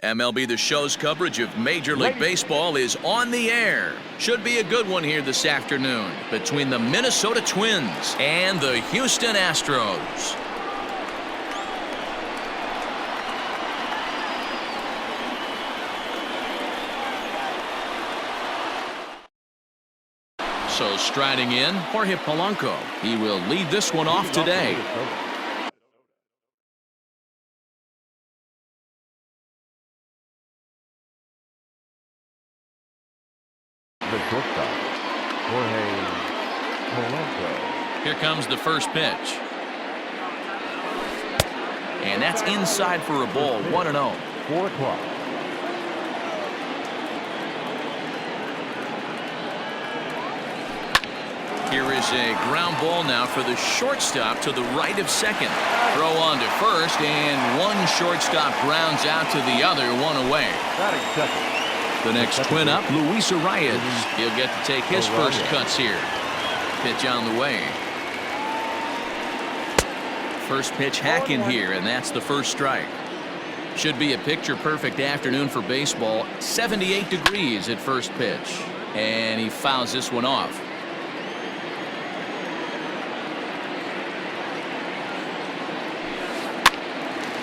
MLB The Show's coverage of Major League Baseball is on the air. Should be a good one here this afternoon between the Minnesota Twins and the Houston Astros. So striding in, Jorge Polanco. He will lead this one off today. The shortstop, Jorge Polanco. Here comes the first pitch. And that's inside for a ball, 1-0. 4 o'clock. Here is a ground ball now for the shortstop to the right of second. Throw on to first, and one shortstop grounds out to the other, one away. Batting second. The next twin up, Luis Arias. He'll get to take his first cuts here. Pitch on the way. First pitch hacking here, and that's the first strike. Should be a picture-perfect afternoon for baseball. 78 degrees at first pitch. And he fouls this one off.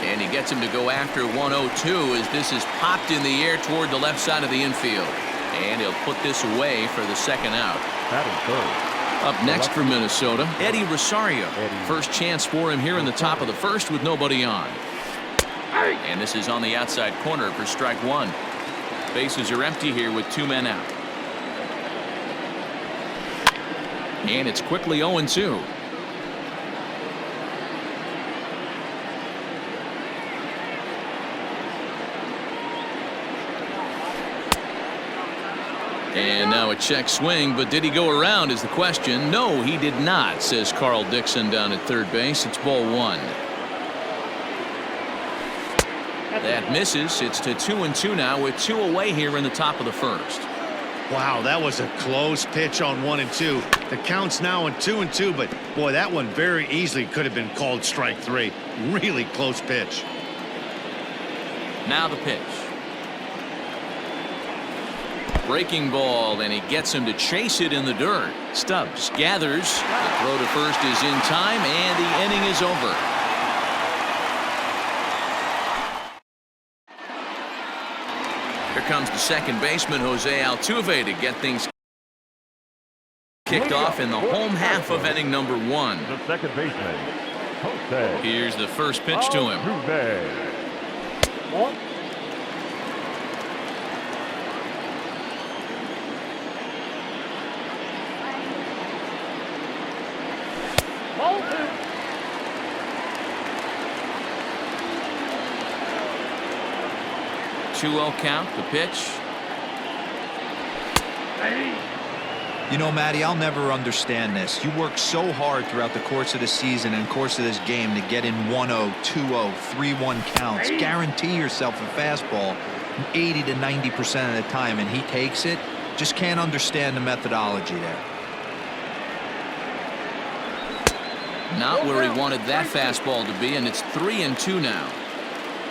And he gets him to go after 1-0-2 as this is popped in the air toward the left side of the infield. And he'll put this away for the second out. Up next for Minnesota, Eddie Rosario. First chance for him here in the top of the first with nobody on. And this is on the outside corner for strike one. Bases are empty here with 2 men out. And it's quickly 0-2. And now a check swing, but did he go around is the question. No, he did not, says Carl Dixon down at third base. It's ball 1. That misses. It's to 2-2 now with 2 away here in the top of the first. Wow, that was a close pitch on 1 and 2. The count's now on 2-2, but boy, that one very easily could have been called strike 3. Really close pitch. Now the pitch. Breaking ball, and he gets him to chase it in the dirt. Stubbs gathers. The throw to first is in time, and the inning is over. Here comes the second baseman, Jose Altuve, to get things kicked off in the home half of inning number 1. The second baseman, Jose. Here's the first pitch to him. Altuve. 2-0 count, the pitch. You know, Matty, I'll never understand this. You work so hard throughout the course of the season and course of this game to get in 1-0, 2-0, 3-1 counts. Guarantee yourself a fastball 80 to 90% of the time, and he takes it. Just can't understand the methodology there. Not where he wanted that fastball to be, and it's 3-2 now.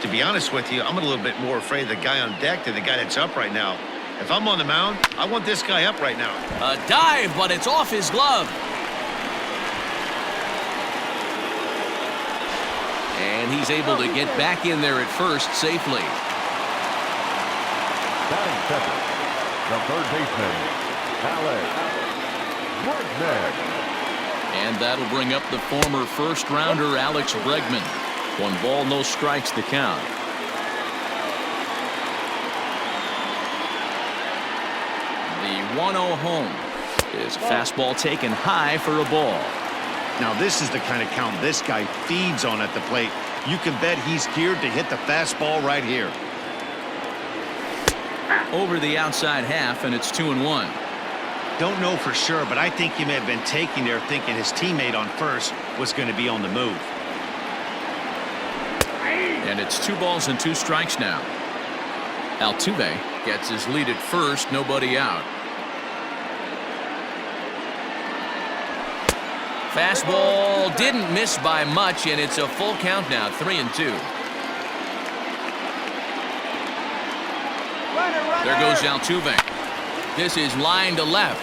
To be honest with you, I'm a little bit more afraid of the guy on deck than the guy that's up right now. If I'm on the mound, I want this guy up right now. A dive, but it's off his glove. And he's able to get back in there at first safely. Batting second, the third baseman, Alex Bregman. And that'll bring up the former first-rounder Alex Bregman. 1 ball, no strikes to count. The 1-0 home is a fastball taken high for a ball. Now this is the kind of count this guy feeds on at the plate. You can bet he's geared to hit the fastball right here. Over the outside half, and it's 2-1. Don't know for sure, but I think he may have been taking there thinking his teammate on first was going to be on the move. And it's 2 balls and 2 strikes now. Altuve gets his lead at first, nobody out. Fastball didn't miss by much, and it's a full count now, 3-2. There goes Altuve. This is line to left.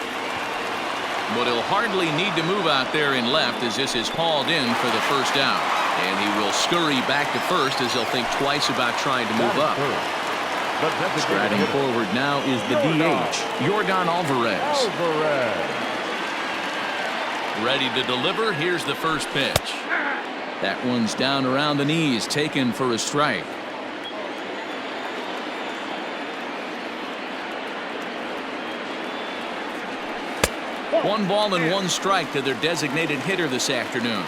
But he'll hardly need to move out there in left as this is hauled in for the first out. And he will scurry back to first as he'll think twice about trying to move up. Striding forward now is the DH, Yordan Alvarez. Ready to deliver. Here's the first pitch. That one's down around the knees, taken for a strike. One ball and one strike to their designated hitter this afternoon.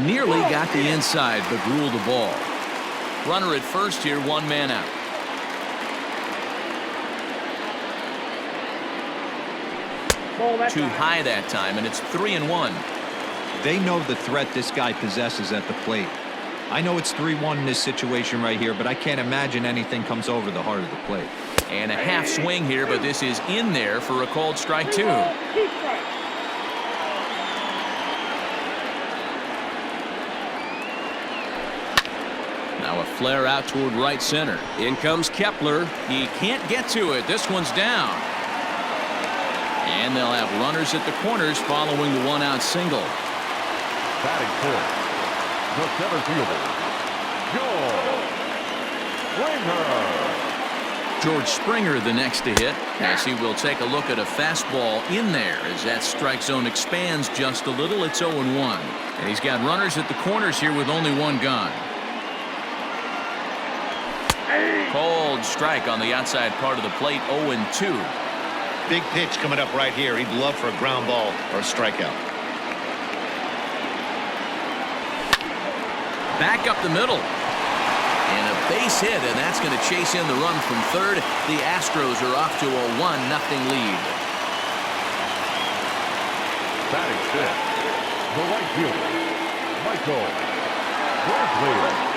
Nearly got the inside, but ruled the ball. Runner at first here, one man out. Too high that time, and it's 3-1. They know the threat this guy possesses at the plate. I know it's 3-1 in this situation right here, but I can't imagine anything comes over the heart of the plate. And a half swing here, but this is in there for a called strike two. Now a flare out toward right center. In comes Kepler. He can't get to it. This one's down. And they'll have runners at the corners following the one-out single. Batting fourth, the center fielder, George Springer. George Springer the next to hit, as he will take a look at a fastball in there as that strike zone expands just a little. It's 0-1. And he's got runners at the corners here with only one gone. Cold strike on the outside part of the plate. 0-2. Big pitch coming up right here. He'd love for a ground ball or a strikeout. Back up the middle. And a base hit, and that's going to chase in the run from third. The Astros are off to a 1-0 lead. Batting fifth, the right fielder, Michael Brantley.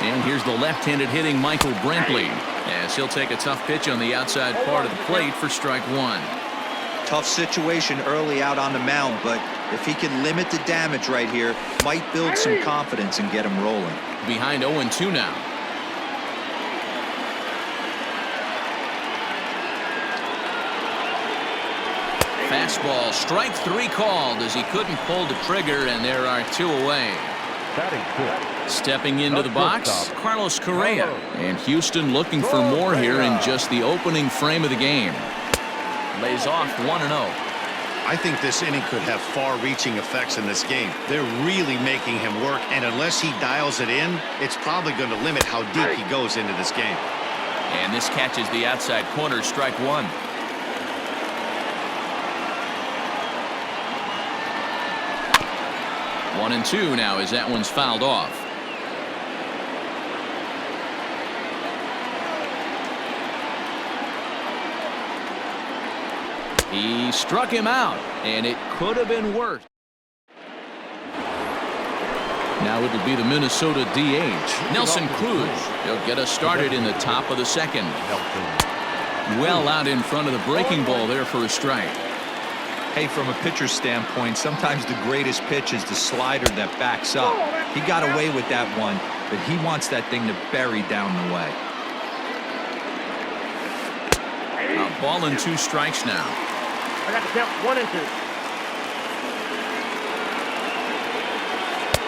And here's the left-handed hitting Michael Brantley, as he'll take a tough pitch on the outside part of the plate for strike one. Tough situation early out on the mound, but if he can limit the damage right here, might build some confidence and get him rolling. Behind 0-2 now. Fastball, strike three called as he couldn't pull the trigger, and there are two away. Stepping into the box, Carlos Correa. And Houston looking for more here in just the opening frame of the game. Lays off 1-0. I think this inning could have far-reaching effects in this game. They're really making him work, and unless he dials it in, it's probably going to limit how deep he goes into this game. And this catches the outside corner, strike one. One and two now as that one's fouled off. He struck him out, and it could have been worse. Now it'll be the Minnesota DH, Nelson Cruz. He'll get us started in the top of the second. Well out in front of the breaking ball there for a strike. Hey, from a pitcher's standpoint, sometimes the greatest pitch is the slider that backs up. He got away with that one, but he wants that thing to bury down the way. A ball and two strikes now. I got the count 1 and 2.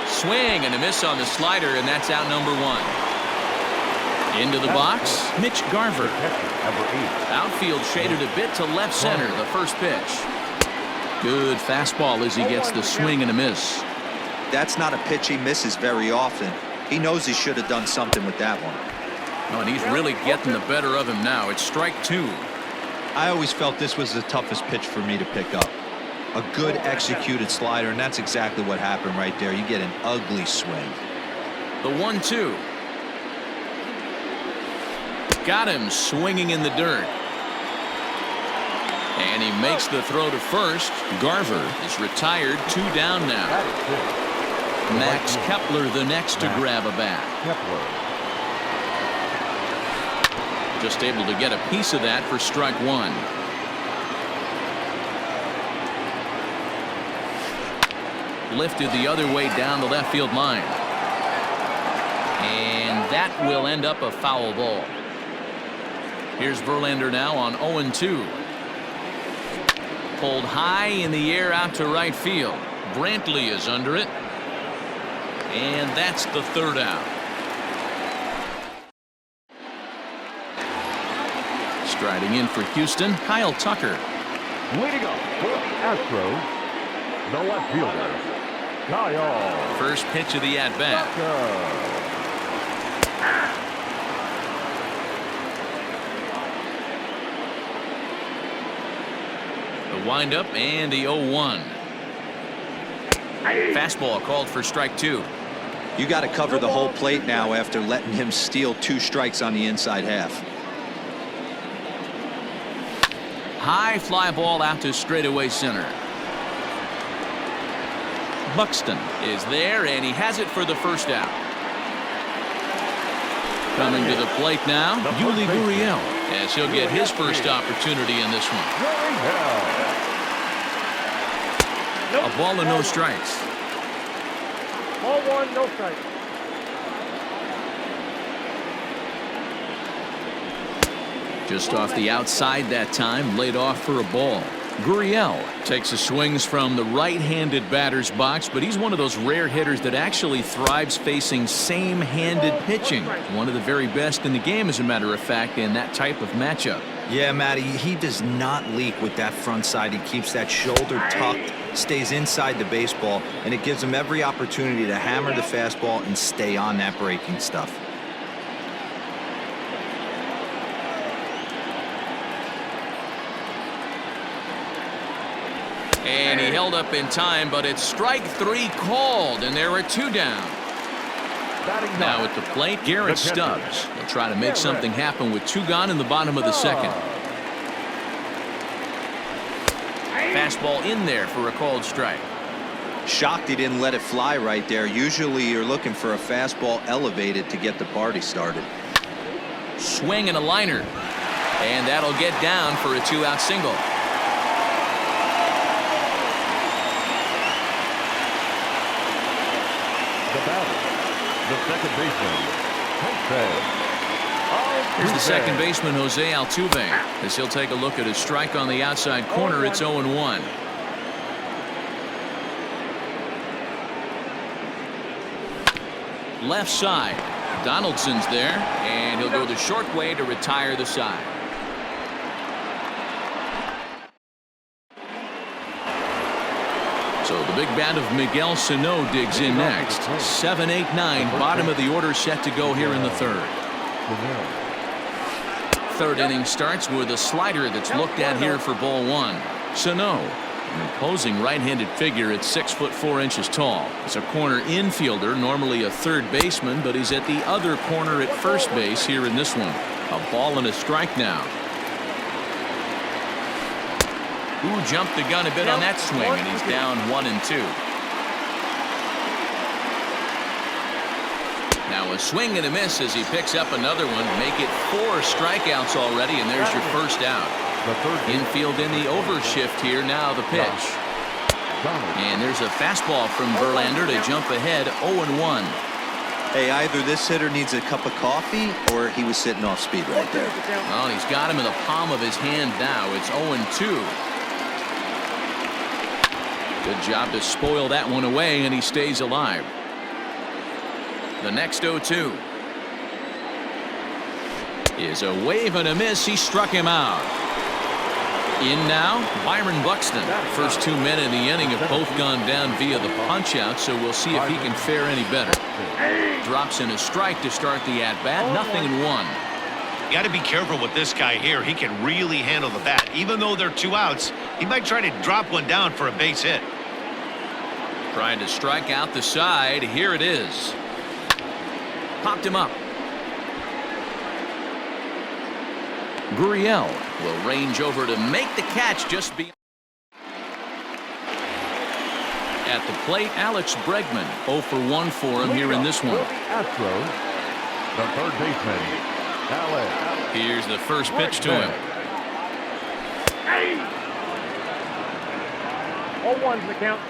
Swing and a miss on the slider, and that's out number one. Into the box, Mitch Garver. Outfield shaded a bit to left center, the first pitch. Good fastball as he gets the swing and a miss. That's not a pitch he misses very often. He knows he should have done something with that one. Oh, and he's really getting the better of him now. It's strike two. I always felt this was the toughest pitch for me to pick up. A good executed slider, and that's exactly what happened right there. You get an ugly swing. The 1-2. Got him swinging in the dirt. And he makes the throw to first. Garver is retired, 2 down now. Max Kepler the next to grab a bat. Just able to get a piece of that for strike one. lifted the other way down the left field line. And that will end up a foul ball. Here's Verlander now on 0-2. Pulled high in the air out to right field. Brantley is under it. And that's the third out. Striding in for Houston, Kyle Tucker. Leading up for the Astros, the left fielder, Kyle. First pitch of the at-bat. The windup and the 0-1. Fastball called for strike 2. You got to cover the whole plate now after letting him steal 2 strikes on the inside half. High fly ball out to straightaway center. Buxton is there, and he has it for the first out. Coming to the plate now, Yuli Gurriel, as he'll get his first opportunity in this one. A ball and no strikes. Ball 1, no strikes. Just off the outside that time, laid off for a ball. Gurriel takes the swings from the right-handed batter's box, but he's one of those rare hitters that actually thrives facing same-handed pitching. One of the very best in the game, as a matter of fact, in that type of matchup. Yeah, Matty, he does not leak with that front side. He keeps that shoulder tucked, stays inside the baseball, and it gives him every opportunity to hammer the fastball and stay on that breaking stuff. And he held up in time, but it's strike 3 called, and there are 2 down. Now at the plate, Garrett Stubbs. He'll try to make something happen with 2 gone in the bottom of the second. Fastball in there for a called strike. Shocked he didn't let it fly right there. Usually you're looking for a fastball elevated to get the party started. Swing and a liner. And that'll get down for a 2-out single. The batter, the second baseman, Here's the second baseman, Jose Altuve, as he'll take a look at a strike on the outside corner. It's 0-1. Left side. Donaldson's there, and he'll go the short way to retire the side. So the big bat of Miguel Sano digs in next. 7, 8, 9, bottom of the order set to go here in the third. Third inning starts with a slider that's looked at here for ball 1. Sano, an imposing right-handed figure at 6'4" tall. He's a corner infielder, normally a third baseman, but he's at the other corner at first base here in this one. A ball and a strike now. Who jumped the gun a bit on that swing, and he's down 1-2. Now a swing and a miss as he picks up another one. Make it 4 strikeouts already, and there's your first out. Infield in the overshift here. Now the pitch. And there's a fastball from Verlander to jump ahead 0-1. Hey, either this hitter needs a cup of coffee or he was sitting off speed right there. Well, he's got him in the palm of his hand now. It's 0-2. Good job to spoil that one away, and he stays alive. The next 0-2 is a wave and a miss. He struck him out. In now, Byron Buxton. First 2 men in the inning have both gone down via the punch-out, so we'll see if he can fare any better. Drops in a strike to start the at-bat. 0-1. You got to be careful with this guy here. He can really handle the bat. Even though they're 2 outs, he might try to drop one down for a base hit. Trying to strike out the side. Here it is. Popped him up. Gurriel will range over to make the catch just beyond. At the plate, Alex Bregman. 0 for 1 for him here in this one. Astros, the third baseman, Alex. Here's the first pitch to him. 0-1's the count.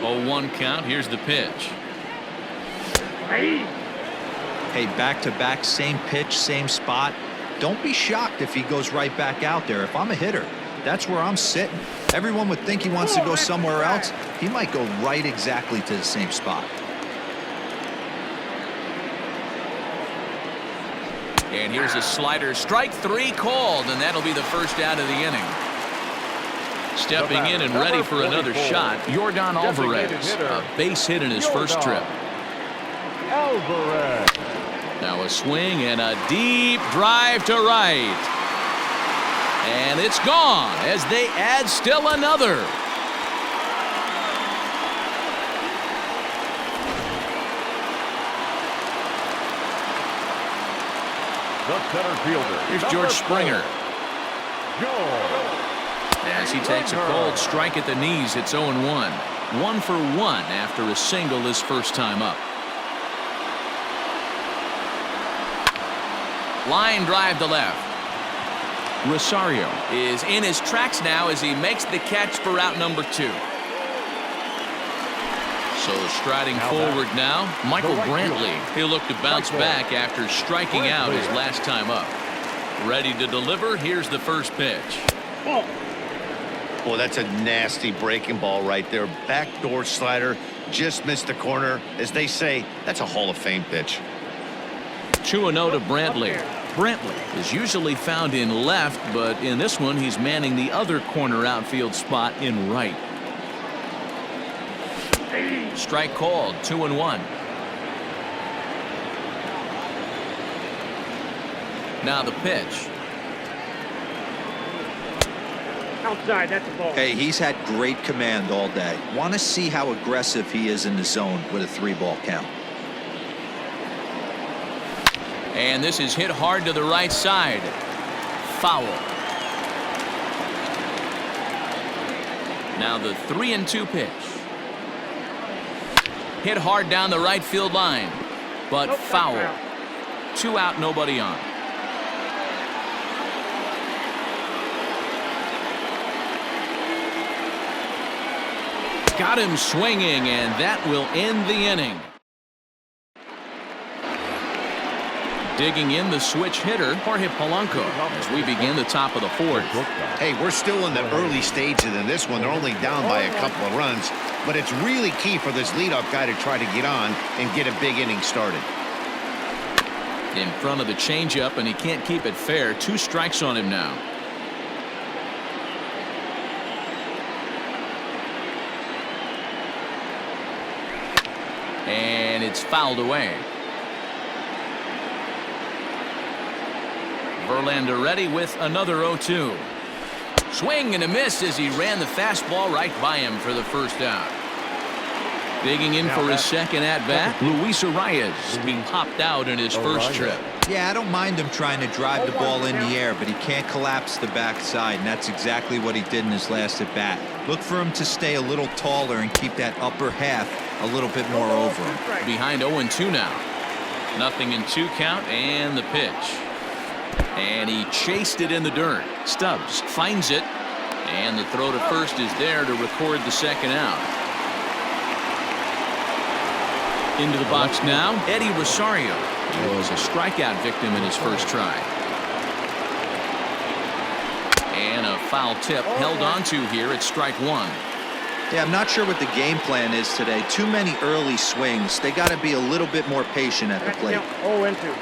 0-1 count. Here's the pitch. Hey, back-to-back, same pitch, same spot. Don't be shocked if he goes right back out there. If I'm a hitter, that's where I'm sitting. Everyone would think he wants to go somewhere else. He might go right exactly to the same spot. And here's a slider. Strike 3 called, and that'll be the first out of the inning. Stepping in and ready for another shot, Yordan Alvarez. A base hit in his first trip. Alvarez. Now a swing and a deep drive to right. And it's gone as they add still another. The center fielder. Here's George Springer. George. As he takes a cold strike at the knees, it's 0-1. 1 for 1 after a single his first time up. Line drive to left. Rosario is in his tracks now as he makes the catch for out number 2. So striding forward now, Michael Brantley. He'll look to bounce back after striking out his last time up. Ready to deliver. Here's the first pitch. Boy, that's a nasty breaking ball right there. Backdoor slider, just missed the corner. As they say, that's a Hall of Fame pitch. 2-0 to Brantley. Brantley is usually found in left, but in this one he's manning the other corner outfield spot in right. Strike called. 2-1. Now the pitch. Outside, that's a ball. Hey, he's had great command all day. Want to see how aggressive he is in the zone with a 3-ball count. And this is hit hard to the right side. Foul. Now the 3-2 pitch. Hit hard down the right field line, but foul. 2 out, nobody on. Got him swinging, and that will end the inning. Digging in the switch hitter, Jorge Polanco, as we begin the top of the 4th. Hey, we're still in the early stages in this one. They're only down by a couple of runs, but it's really key for this leadoff guy to try to get on and get a big inning started. In front of the changeup, and he can't keep it fair. 2 strikes on him now. And it's fouled away. Verlander ready with another 0-2. Swing and a miss as he ran the fastball right by him for the first out. Digging in for his second at-bat, Luis Arias. He popped out in his first trip. Yeah, I don't mind him trying to drive the ball in the air, but he can't collapse the backside, and that's exactly what he did in his last at-bat. Look for him to stay a little taller and keep that upper half a little bit more over him. Behind 0-2 now. 0-2 count, and the pitch. And he chased it in the dirt. Stubbs finds it, and the throw to first is there to record the second out. Into the box now, Eddie Rosario. He was a strikeout victim in his first try. And a foul tip held onto here at strike 1. Yeah, I'm not sure what the game plan is today. Too many early swings. They got to be a little bit more patient at the plate. 0-2.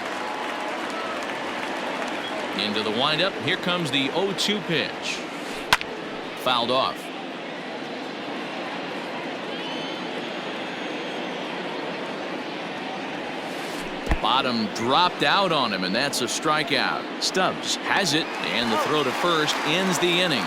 Into the windup. Here comes the 0-2 pitch. Fouled off. Bottom dropped out on him, and that's a strikeout. Stubbs has it, and the throw to first ends the inning.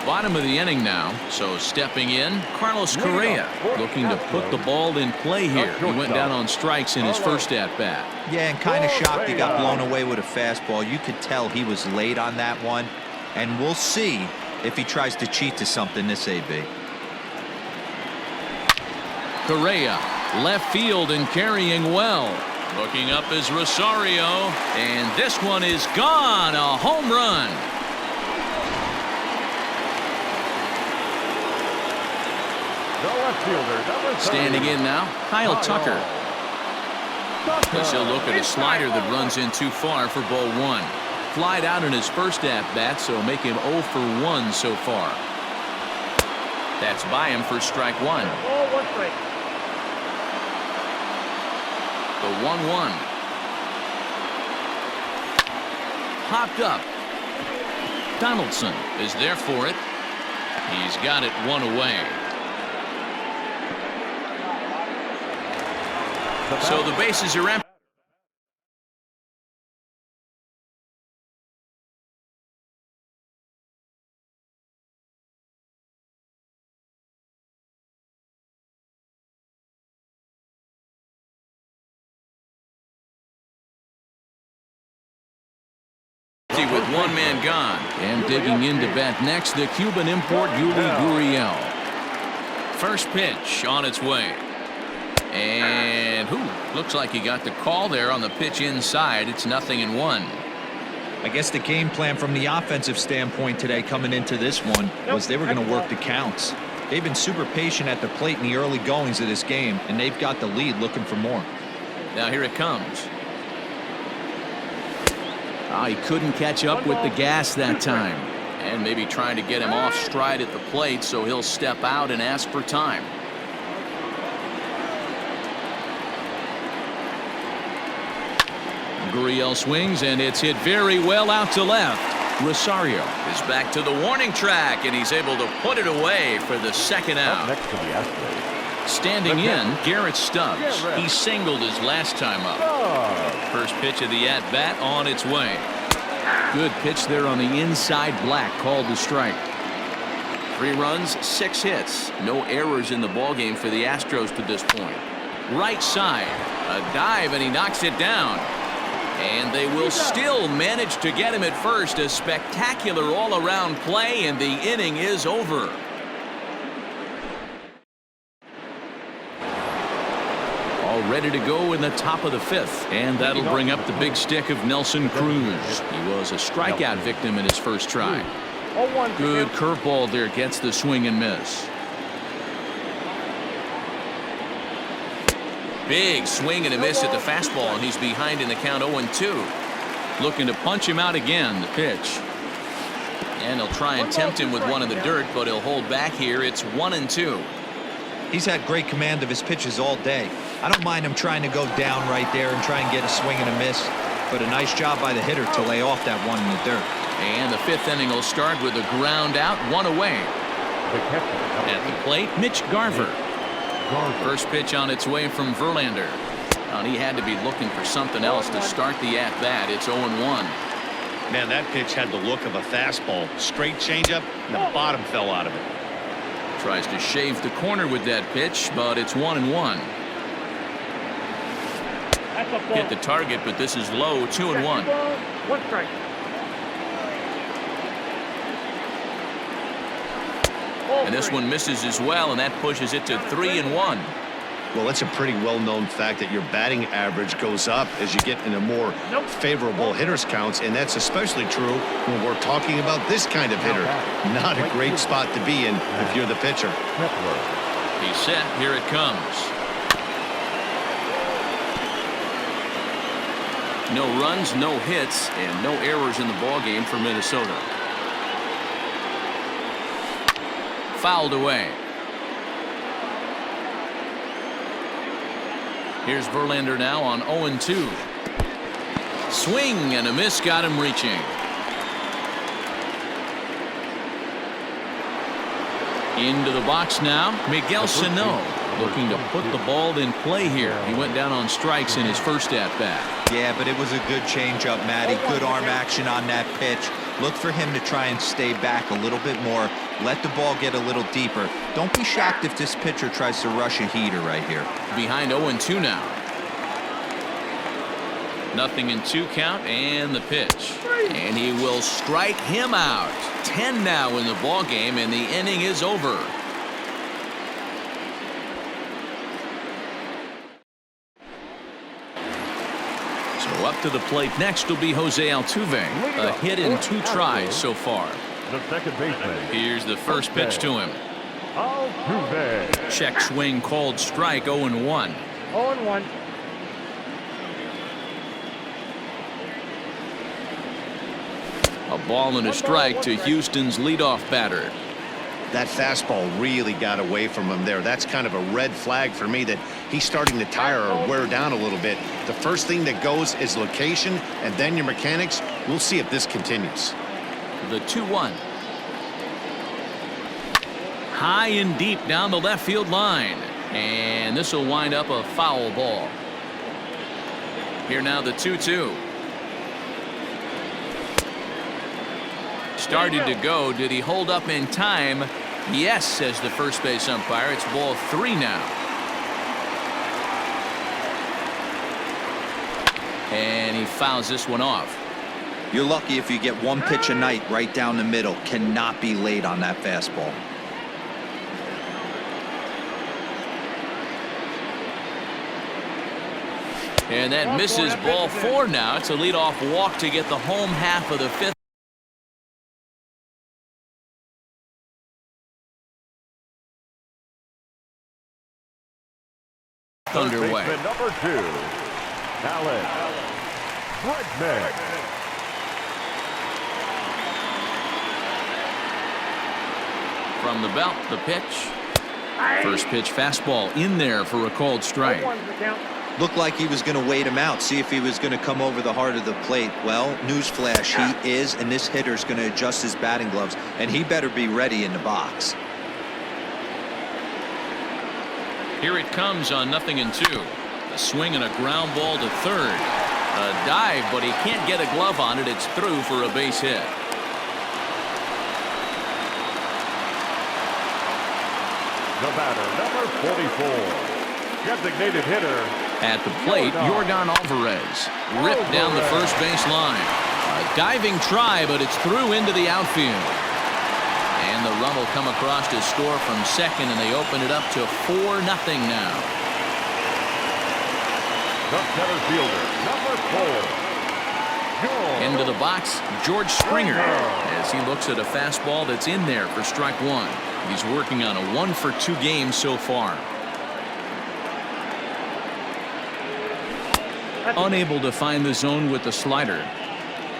Bottom of the inning now, so stepping in, Carlos Correa, looking to put the ball in play here. He went down on strikes in his first at-bat. Yeah, and kind of shocked he got blown away with a fastball. You could tell he was late on that one, and we'll see if he tries to cheat to something this AB. Correa, left field and carrying well. Looking up is Rosario, and this one is gone. A home run. The left fielder, number 30. Standing in now, Kyle Tucker. As he'll look at a slider that runs in too far for ball one. Flied out in his first at-bat, so make him 0 for 1 so far. That's by him for strike one. Oh, 1 strike. The 1-1. Popped up. Donaldson is there for it. He's got it one away. So the bases are empty. With one man gone. And digging in to bat next, the Cuban import Yuli Gurriel. First pitch on its way. And looks like he got the call there on the pitch inside. It's 0-1. I guess the game plan from the offensive standpoint today coming into this one was they were going to work the counts. They've been super patient at the plate in the early goings of this game, and they've got the lead looking for more. Now here it comes. He couldn't catch up with the gas that time. And maybe trying to get him off stride at the plate, so he'll step out and ask for time. Gurriel swings, and it's hit very well out to left. Rosario is back to the warning track, and he's able to put it away for the second Up out. next to the Astros. Standing in, Garrett Stubbs. He singled his last time up. First pitch of the at-bat on its way. Good pitch there on the inside. Black called the strike. 3 runs, 6 hits. No errors in the ballgame for the Astros to this point. Right side. A dive, and he knocks it down. And they will still manage to get him at first. A spectacular all-around play, and the inning is over. All ready to go in the top of the 5th. And that'll bring up the big stick of Nelson Cruz. He was a strikeout victim in his first try. 0-1. Good curveball there, gets the swing and miss. Big swing and a miss at the fastball, and he's behind in the count 0-2. Looking to punch him out again, the pitch. And he'll try and tempt him with one in the dirt, but he'll hold back here. It's 1-2. He's had great command of his pitches all day. I don't mind him trying to go down right there and try and get a swing and a miss, but a nice job by the hitter to lay off that one in the dirt. And the 5th inning will start with a ground out, 1 away. The catcher. At the plate, Mitch Garver. First pitch on its way from Verlander. And he had to be looking for something else to start the at-bat. It's 0-1. Man, that pitch had the look of a fastball. Straight changeup, and the bottom fell out of it. Tries to shave the corner with that pitch, but it's 1-1. That's a ball. Hit the target, but this is low, 2-1. 1 strike. And this one misses as well, and that pushes it to 3-1. Well, it's a pretty well-known fact that your batting average goes up as you get into more favorable hitters counts, and that's especially true when we're talking about this kind of hitter. Not a great spot to be in if you're the pitcher. He's set. Here it comes. No runs, no hits, and no errors in the ballgame for Minnesota. Fouled away. Here's Verlander now on 0-2. Swing and a miss, got him reaching. Into the box now, Miguel Sano looking to put the ball in play here. He went down on strikes in his first at-bat. Yeah, but it was a good changeup, Matty. Good arm action on that pitch. Look for him to try and stay back a little bit more. Let the ball get a little deeper. Don't be shocked if this pitcher tries to rush a heater right here. Behind 0-2 now. 0-2 count, and the pitch. And he will strike him out. 10 now in the ball game, and the inning is over. So up to the plate next will be Jose Altuve. A hit in 2 tries so far. The second baseman. Here's the first pitch to him. Altuve. Check swing called strike. 0-1. 0-1. A ball and a strike to Houston's leadoff batter. That fastball really got away from him there. That's kind of a red flag for me that he's starting to tire or wear down a little bit. The first thing that goes is location and then your mechanics. We'll see if this continues. The 2-1. High and deep down the left field line. And this will wind up a foul ball. Here now the 2-2. Started to go. Did he hold up in time? Yes, says the first base umpire. It's ball 3 now. And he fouls this one off. You're lucky if you get 1 pitch a night right down the middle. Cannot be late on that fastball. And that misses ball 4 now. It's a leadoff walk to get the home half of the 5th. Underway. Number 2, Alex Bregman. From the belt, the pitch. First pitch fastball in there for a called strike. 0-1's the count. Looked like he was going to wait him out, see if he was going to come over the heart of the plate. Well, newsflash, he is, and this hitter's going to adjust his batting gloves, and he better be ready in the box. Here it comes on 0-2. A swing and a ground ball to third. A dive, but he can't get a glove on it. It's through for a base hit. The batter, number 44. Designated hitter. At the plate, Yordan Alvarez. Ripped down the first base line. A diving try, but it's through into the outfield. And the run will come across to score from second, and they open it up to 4-0 now. The center fielder, number 4. Into the box, George Springer, as he looks at a fastball that's in there for strike 1. He's working on a 1-for-2 game so far. Unable to find the zone with the slider.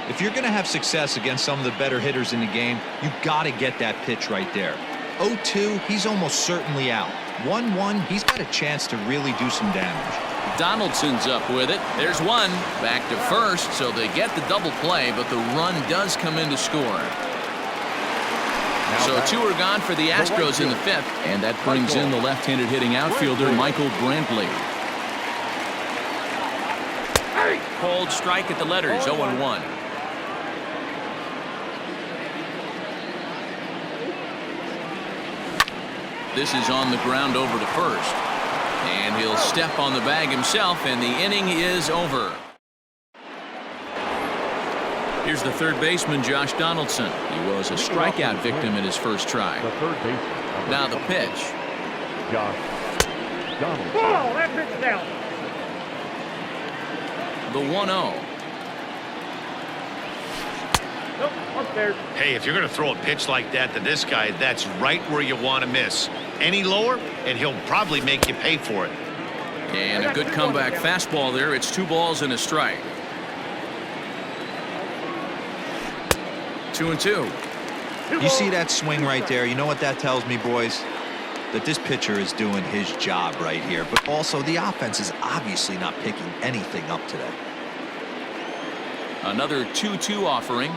If you're going to have success against some of the better hitters in the game, you've got to get that pitch right there. 0-2, he's almost certainly out. 1-1, he's got a chance to really do some damage. Donaldson's up with it. There's one. Back to first, so they get the double play, but the run does come in to score. So 2 are gone for the Astros in the 5th, and that brings in the left-handed hitting outfielder Michael Brantley. Called strike at the letters, 0-1. This is on the ground over to first. And he'll step on the bag himself, and the inning is over. Here's the third baseman, Josh Donaldson. He was a strikeout victim in his first try. The third baseman. Now the pitch. Josh Donaldson. Oh, that pitch is down. The 1-0. Nope, upstairs. Hey, if you're going to throw a pitch like that to this guy, that's right where you want to miss. Any lower, and he'll probably make you pay for it. And a good comeback fastball there. It's 2 balls and a strike. 2-2. You see that swing right there? You know what that tells me, boys? That this pitcher is doing his job right here. But also, the offense is obviously not picking anything up today. Another 2-2 offering.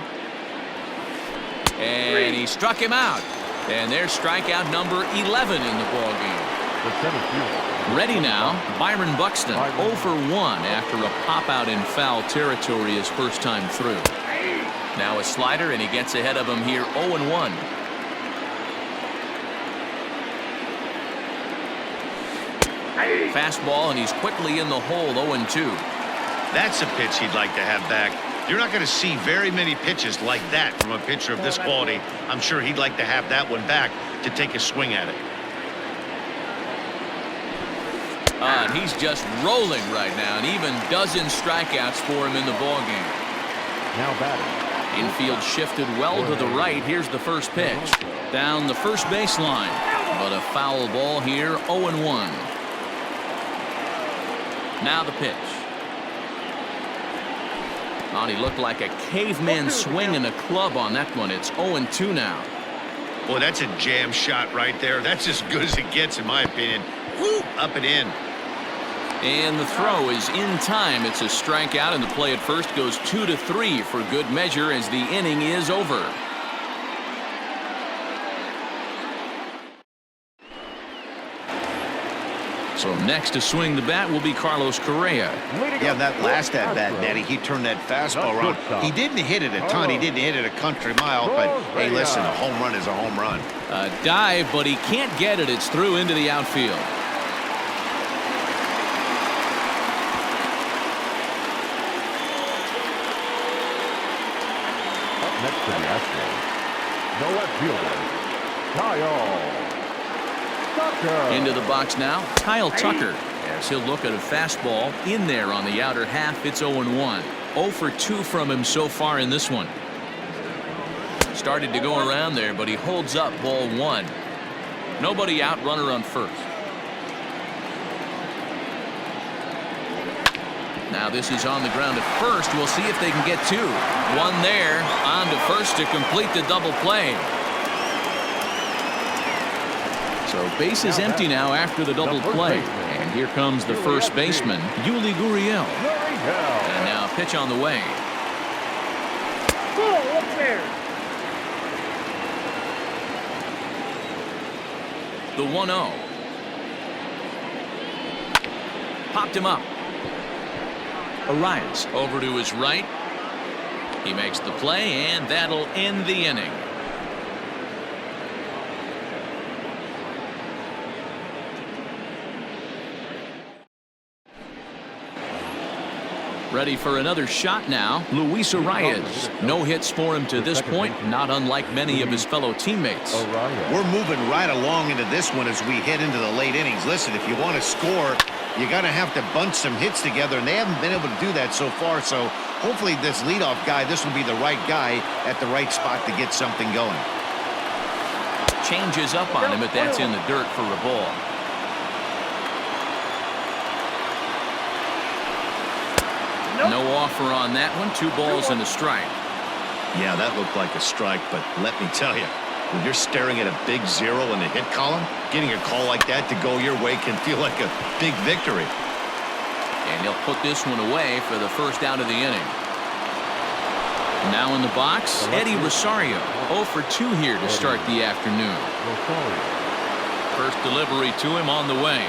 And he struck him out. And there's strikeout number 11 in the ballgame. The center fielder. Ready now, Byron Buxton, 0 for 1 after a pop-out in foul territory his first time through. Now a slider, and he gets ahead of him here, 0-1. Fastball, and he's quickly in the hole, 0-2. That's a pitch he'd like to have back. You're not going to see very many pitches like that from a pitcher of this quality. I'm sure he'd like to have that one back to take a swing at it. And he's just rolling right now, and even dozen strikeouts for him in the ballgame. Now batting. Infield shifted well to the right. Here's the first pitch. Down the first baseline. But a foul ball here, 0-1. Now the pitch. Oh, he looked like a caveman swinging a club on that one. It's 0-2 now. Boy, that's a jam shot right there. That's as good as it gets, in my opinion. Woo, up and in. And the throw is in time. It's a strikeout, and the play at first goes 2-3 for good measure as the inning is over. So next to swing the bat will be Carlos Correa. Yeah, that last at-bat, Nettie, he turned that fastball around. He didn't hit it a ton. He didn't hit it a country mile, but hey, listen, a home run is a home run. A dive, but he can't get it. It's through into the outfield. Next to the Astros. No left fielder. Kyle Tucker. Into the box now, Kyle Tucker. As he'll look at a fastball in there on the outer half. It's 0-1. 0 for 2 from him so far in this one. Started to go around there, but he holds up ball 1. Nobody out, runner on first. Now this is on the ground at first. We'll see if they can get 2. One there, on to first to complete the double play. So base is empty now after the double play. And here comes the first baseman, Yuli Gurriel. And now pitch on the way. Cool, up there. The 1-0. Popped him up. Arias over to his right. He makes the play, and that'll end the inning. Ready for another shot now, Luis Arias. No hits for him to this point, not unlike many of his fellow teammates. We're moving right along into this one as we head into the late innings. Listen, if you want to score, you got to have to bunch some hits together, and they haven't been able to do that so far. So hopefully this leadoff guy, this will be the right guy at the right spot to get something going. Changes up on him, but that's in the dirt for a ball. No offer on that one. 2 balls and a strike. Yeah, that looked like a strike, but let me tell you, when you're staring at a big 0 in the hit column, getting a call like that to go your way can feel like a big victory. And he'll put this one away for the first out of the inning. Now in the box, Eddie Rosario. 0 for 2 here to start the afternoon. First delivery to him on the way.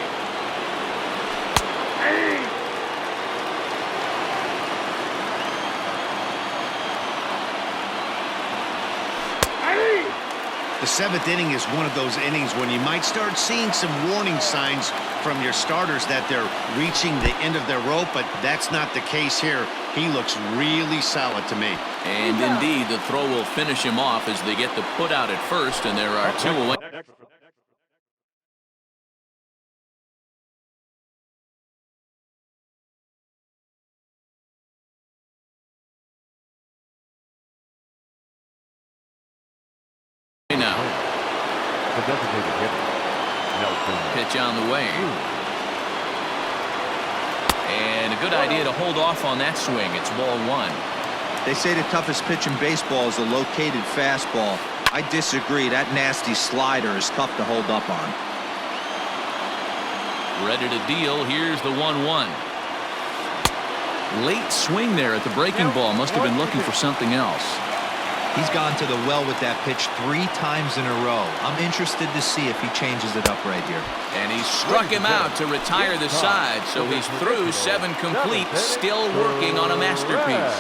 The 7th inning is one of those innings when you might start seeing some warning signs from your starters that they're reaching the end of their rope, but that's not the case here. He looks really solid to me. And indeed, the throw will finish him off as they get the put out at first, and there are 2 away. Now. The designated hitter. Pitch on the way. And a good idea to hold off on that swing. It's ball 1. They say the toughest pitch in baseball is a located fastball. I disagree. That nasty slider is tough to hold up on. Ready to deal. Here's the 1-1. Late swing there at the breaking ball. Must have been looking for something else. He's gone to the well with that pitch 3 times in a row. I'm interested to see if he changes it up right here. And he struck him out to retire the side, so he's through 7 complete, still working on a masterpiece.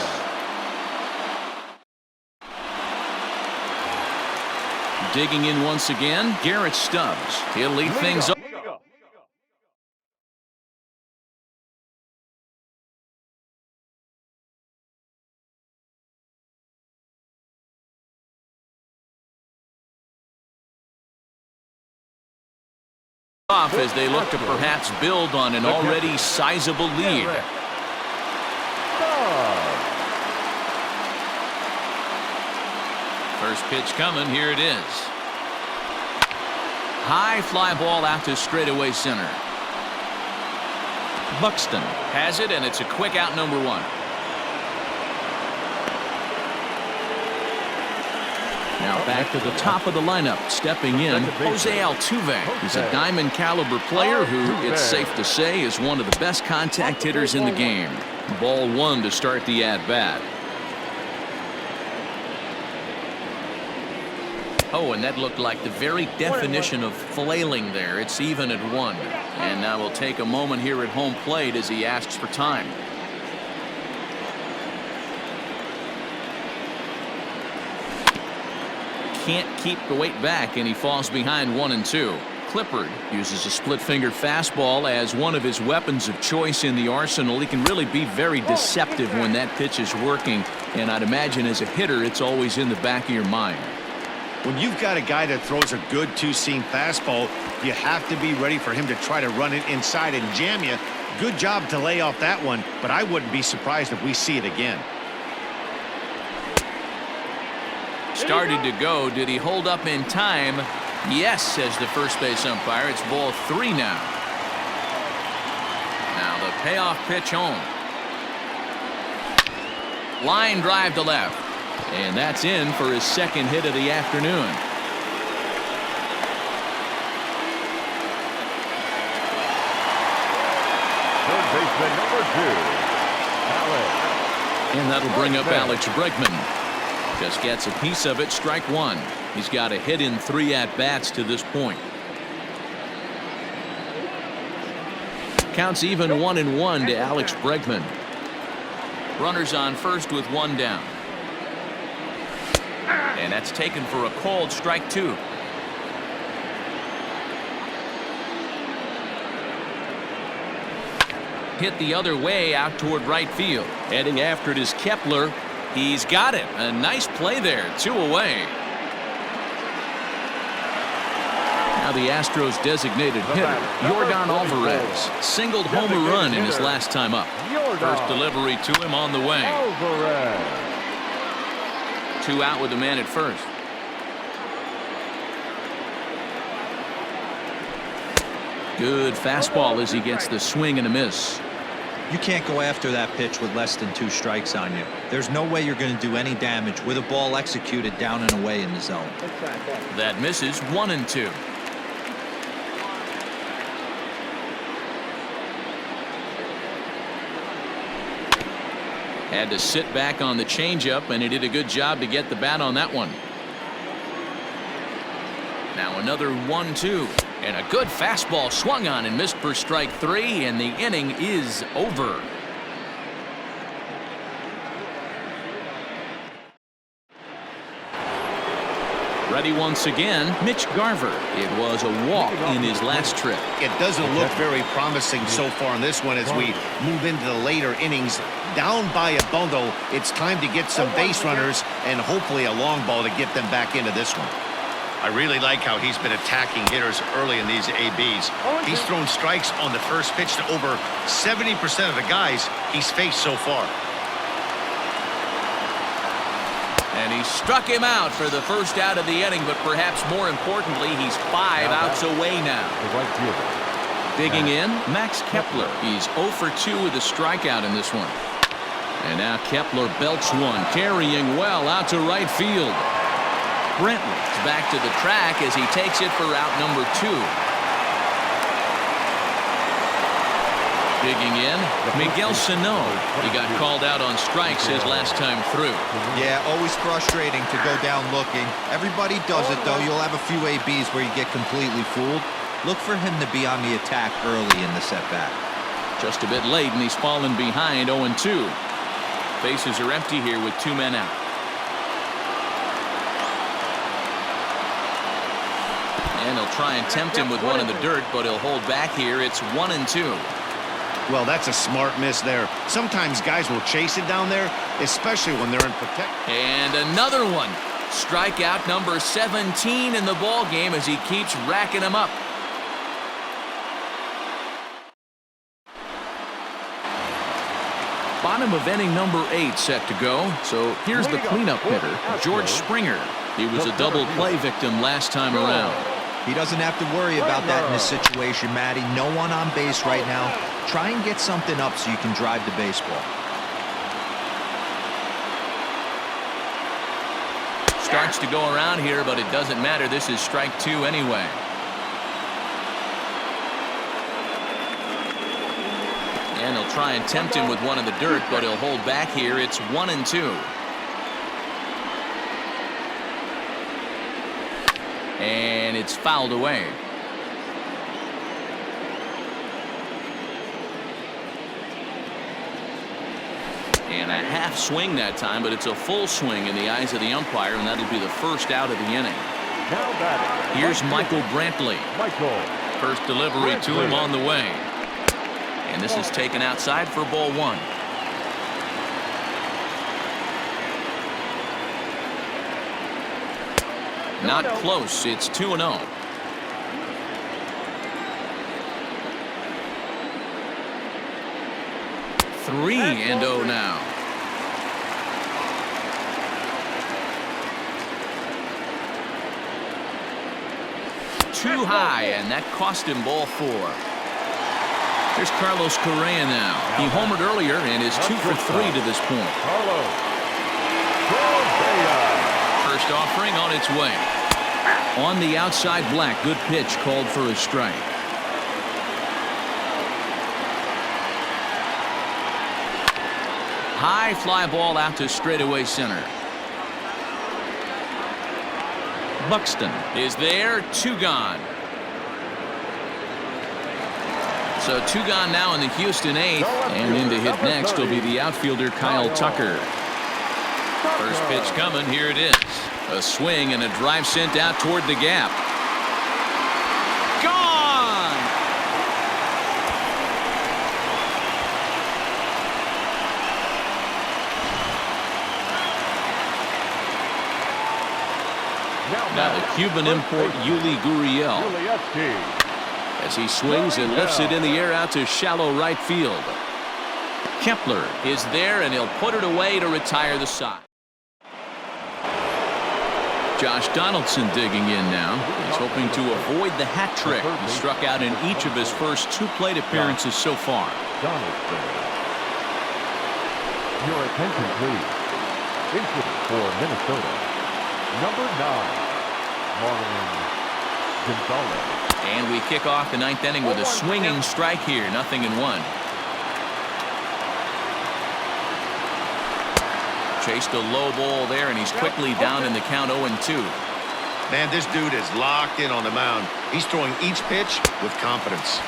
Digging in once again, Garrett Stubbs. He'll lead things up. off as they look to perhaps build on an already sizable lead. First pitch coming. Here it is. High fly ball out to straightaway center. Buxton has it, and it's a quick out, number 1. Now back to the top of the lineup, stepping in, Jose Altuve. He's a diamond caliber player who, it's safe to say, is one of the best contact hitters in the game. Ball 1 to start the at-bat. Oh, and that looked like the very definition of flailing there. It's even at 1. And now we'll take a moment here at home plate as he asks for time. Can't keep the weight back, and he falls behind 1-2. Clippard uses a split-finger fastball as one of his weapons of choice in the arsenal. He can really be very deceptive when that pitch is working, and I'd imagine as a hitter it's always in the back of your mind. When you've got a guy that throws a good two-seam fastball, you have to be ready for him to try to run it inside and jam you. Good job to lay off that one, but I wouldn't be surprised if we see it again. Started to go. Did he hold up in time? Yes, says the first base umpire. It's ball 3 now. Now the payoff pitch home. Line drive to left. And that's in for his second hit of the afternoon. Third baseman number 2, Alex. And that'll bring up Alex Bregman. Just gets a piece of it, strike 1. He's got a hit in 3 at-bats to this point. Counts even 1-1 to Alex Bregman. Runners on first with 1 down. And that's taken for a called strike 2. Hit the other way out toward right field. Heading after it is Kepler. He's got it. A nice play there. 2 away. Now the Astros designated hitter, Yordan Alvarez, singled home a run in his last time up. First delivery to him on the way. 2 out with the man at first. Good fastball as he gets the swing and a miss. You can't go after that pitch with less than 2 strikes on you. There's no way you're going to do any damage with a ball executed down and away in the zone. That misses. 1-2. Had to sit back on the changeup, and he did a good job to get the bat on that one. Now another 1-2. And a good fastball swung on and missed for strike 3, and the inning is over. Ready once again, Mitch Garver. It was a walk in his last trip. It doesn't look very promising so far in this one as we move into the later innings. Down by a bundle, it's time to get some base runners and hopefully a long ball to get them back into this one. I really like how he's been attacking hitters early in these ABs. He's thrown strikes on the first pitch to over 70% of the guys he's faced so far. And he struck him out for the first out of the inning, but perhaps more importantly, he's 5 outs away now. Digging in, Max Kepler. He's 0 for 2 with a strikeout in this one. And now Kepler belts one, carrying well out to right field. Brentwood's back to the track as he takes it for out number 2. Digging in, Miguel Sano. He got called out on strikes his last time through. Yeah, always frustrating to go down looking. Everybody does it, though. You'll have a few ABs where you get completely fooled. Look for him to be on the attack early in the setback. Just a bit late, and he's fallen behind 0-2. Bases are empty here with 2 men out. And he'll try and tempt him with one in the dirt, but he'll hold back here. It's 1-2. Well, that's a smart miss there. Sometimes guys will chase it down there, especially when they're in protect. And another one. Strikeout number 17 in the ball game as he keeps racking them up. Bottom of inning number 8 set to go. So here's the cleanup hitter, George Springer. He was a double play victim last time around. He doesn't have to worry about that in this situation, Matty. No one on base right now. Try and get something up so you can drive the baseball. Starts to go around here, but it doesn't matter. This is strike 2 anyway. And he'll try and tempt him with one in the dirt, but he'll hold back here. It's 1-2. And it's fouled away. And a half swing that time, but it's a full swing in the eyes of the umpire, and that'll be the first out of the inning. Here's Michael Brantley. First delivery to him on the way. And this is taken outside for ball 1. Not close. It's 2-0. Three and 0 now. Too high, and that cost him ball 4. Here's Carlos Correa now. He homered earlier and is 2 for 3 to this point. First offering on its way. On the outside black. Good pitch called for a strike. High fly ball out to straightaway center. Buxton is there. 2 gone. So 2 gone now in the Houston 8th, and in to hit next will be the outfielder Kyle Tucker. First pitch coming. Here it is. A swing and a drive sent out toward the gap. Gone! Now the Cuban import Yuli Gurriel, as he swings and lifts it in the air out to shallow right field. Kepler is there, and he'll put it away to retire the side. Josh Donaldson digging in now. He's hoping to avoid the hat trick. He struck out in each of his first 2 plate appearances so far. Your attention, please. Incident for Minnesota. Number 9, Marlon Gonzalez. And we kick off the 9th inning with a swinging strike here. 0-1. Chased a low ball there, and he's quickly down in the count. 0-2. Man, this dude is locked in on the mound. He's throwing each pitch with confidence.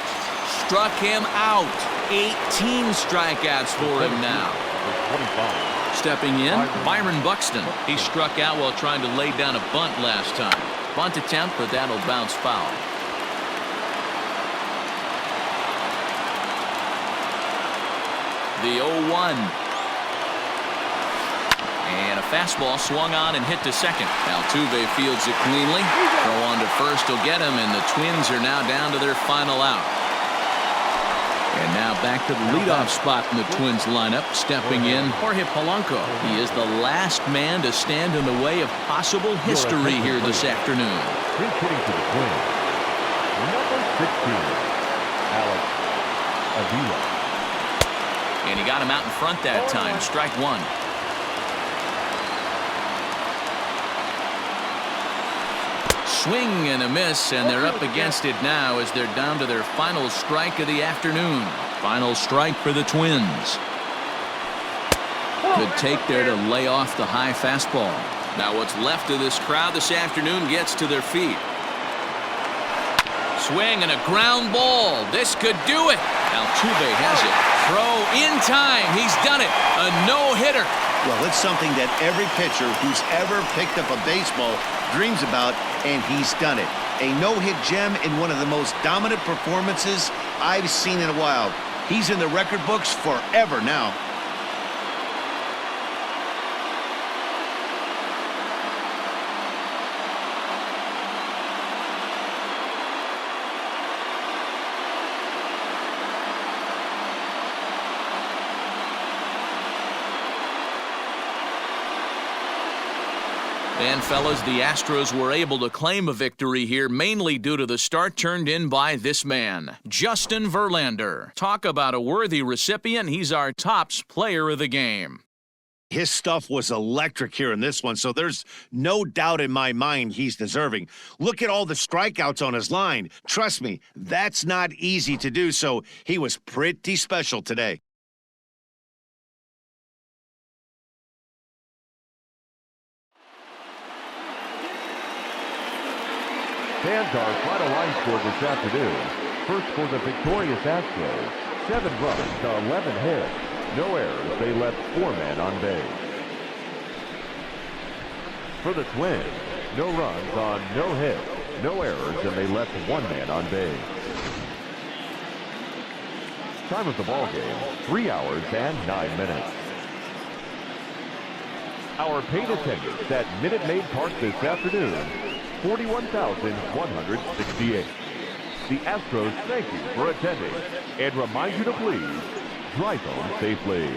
Struck him out. 18 strikeouts for him now. Stepping in, Byron Buxton. He struck out while trying to lay down a bunt last time. Bunt attempt, but that'll bounce foul. The 0-1. And a fastball swung on and hit to second. Altuve fields it cleanly. Throw on to first will get him, and the Twins are now down to their final out. And now back to the leadoff spot in the Twins lineup. Stepping in, Jorge Polanco. He is the last man to stand in the way of possible history here this afternoon. Pitting to the Twins. Number 16, Alex Avila. And he got him out in front that time. Strike 1. Swing and a miss, and they're up against it now as they're down to their final strike of the afternoon. Final strike for the Twins. Good take there to lay off the high fastball. Now what's left of this crowd this afternoon gets to their feet. Swing and a ground ball. This could do it. Altuve has it. Throw in time. He's done it. A no-hitter. Well, it's something that every pitcher who's ever picked up a baseball dreams about, and he's done it. A no-hit gem in one of the most dominant performances I've seen in a while. He's in the record books forever now. And fellas, the Astros were able to claim a victory here mainly due to the start turned in by this man, Justin Verlander. Talk about a worthy recipient. He's our tops player of the game. His stuff was electric here in this one, so there's no doubt in my mind he's deserving. Look at all the strikeouts on his line. Trust me, that's not easy to do, so he was pretty special today. Fans our final line score this afternoon. First for the victorious Astros, 7 runs to 11 hits. No errors, they left 4 men on base. For the Twins, no runs on no hits, no errors, and they left 1 man on base. Time of the ball game, 3 hours and 9 minutes. Our paid attendance at Minute Maid Park this afternoon, 41,168. The Astros thank you for attending and remind you to please drive home safely.